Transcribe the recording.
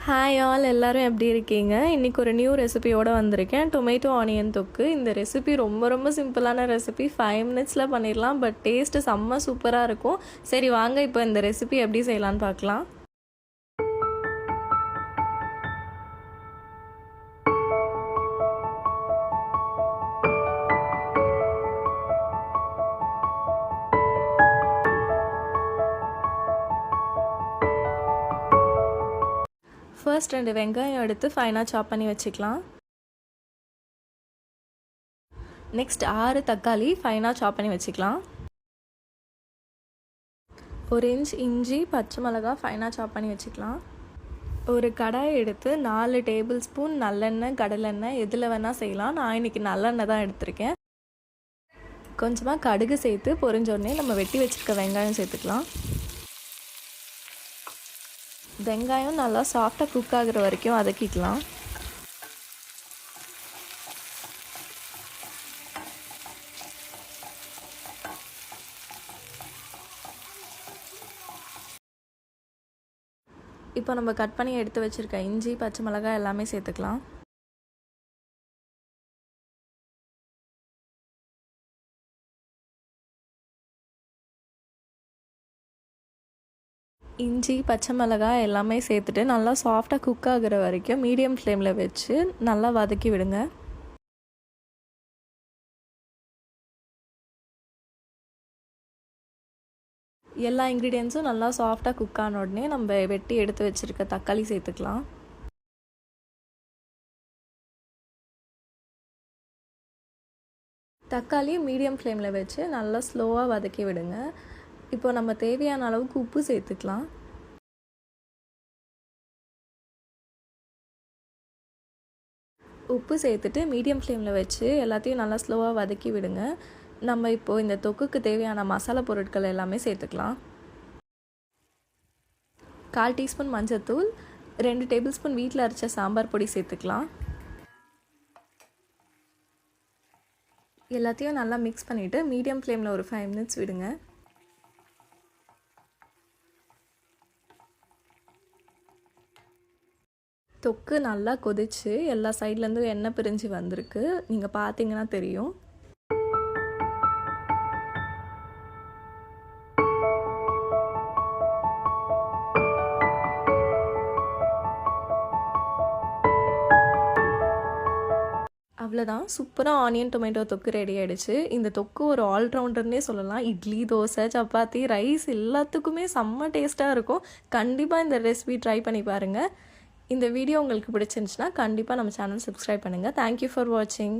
Hi all, எல்லோரும் எப்படி இருக்கீங்க? இன்றைக்கி ஒரு நியூ ரெசிபியோடு வந்திருக்கேன். டொமேட்டோ ஆனியன் தொக்கு. இந்த ரெசிபி ரொம்ப ரொம்ப சிம்பிளான ரெசிபி. 5 மினிட்ஸில் பண்ணிடலாம். பட் டேஸ்ட்டு செம்ம சூப்பராக இருக்கும். சரி வாங்க இப்போ இந்த ரெசிபி எப்படி செய்யலான்னு பார்க்கலாம். ஃபர்ஸ்ட் 2 வெங்காயம் எடுத்து ஃபைனாக சாப் பண்ணி வச்சுக்கலாம். நெக்ஸ்ட் 6 தக்காளி ஃபைனாக சாப் பண்ணி வச்சுக்கலாம். 1 இன்ச் இஞ்சி, பச்சை மிளகாய் ஃபைனாக சாப் பண்ணி வச்சுக்கலாம். ஒரு கடாயை எடுத்து 4 டேபிள் ஸ்பூன் நல்லெண்ணெய், கடலெண்ணெய் எதில் வேணால் செய்யலாம். நான் இன்றைக்கி நல்லெண்ணெய் தான் எடுத்திருக்கேன். கொஞ்சமாக கடுகு சேர்த்து பொரிஞ்சோடனே நம்ம வெட்டி வச்சுருக்க வெங்காயம் சேர்த்துக்கலாம். வெங்காயம் நல்லா சாஃப்டாக குக் ஆகிற வரைக்கும் வதக்கிக்கலாம். இப்போ நம்ம கட் பண்ணி எடுத்து வச்சுருக்க இஞ்சி, பச்சை மிளகாய் எல்லாமே சேர்த்துக்கலாம். இஞ்சி, பச்சை மிளகாய் எல்லாமே சேர்த்துட்டு நல்லா சாஃப்டாக குக் ஆகிற வரைக்கும் மீடியம் ஃப்ளேமில் வச்சு நல்லா வதக்கி விடுங்க. எல்லா இன்க்ரீடியன்ஸும் நல்லா சாஃப்டாக குக் ஆன உடனே நம்ம வெட்டி எடுத்து வச்சுருக்க தக்காளி சேர்த்துக்கலாம். தக்காளி மீடியம் ஃப்ளேமில் வச்சு நல்லா ஸ்லோவாக வதக்கி விடுங்க. இப்போ நம்ம தேவையான அளவுக்கு உப்பு சேர்த்துக்கலாம். உப்பு சேர்த்துட்டு மீடியம் ஃப்ளேமில் வச்சு எல்லாத்தையும் நல்லா ஸ்லோவாக வதக்கி விடுங்க. நம்ம இப்போது இந்த தொக்குக்கு தேவையான மசாலா பொருட்கள் எல்லாமே சேர்த்துக்கலாம். 1/4 டீஸ்பூன் மஞ்சள்தூள், 2 டேபிள் ஸ்பூன் வீட்டில் அரைச்ச சாம்பார் பொடி சேர்த்துக்கலாம். எல்லாத்தையும் நல்லா மிக்ஸ் பண்ணிவிட்டு மீடியம் ஃப்ளேமில் ஒரு 5 மினிட்ஸ் விடுங்க. தொக்கு நல்லா கொதிச்சு எல்லா சைட்லேருந்தும் எண்ணெய் பிரிஞ்சு வந்திருக்கு. நீங்கள் பார்த்தீங்கன்னா தெரியும். அவ்வளோதான், சூப்பராக ஆனியன் டொமேட்டோ தொக்கு ரெடி ஆகிடுச்சு. இந்த தொக்கு ஒரு ஆல்ரவுண்டர்னே சொல்லலாம். இட்லி, தோசை, சப்பாத்தி, ரைஸ் எல்லாத்துக்குமே செம்ம டேஸ்ட்டாக இருக்கும். கண்டிப்பாக இந்த ரெசிபி ட்ரை பண்ணி பாருங்கள். இந்த வீடியோ உங்களுக்கு பிடிச்சிருந்துச்சுன்னா கண்டிப்பாக நம்ம சேனல் சப்ஸ்கிரைப் பண்ணுங்கள். தேங்க்யூ ஃபார் வாட்சிங்.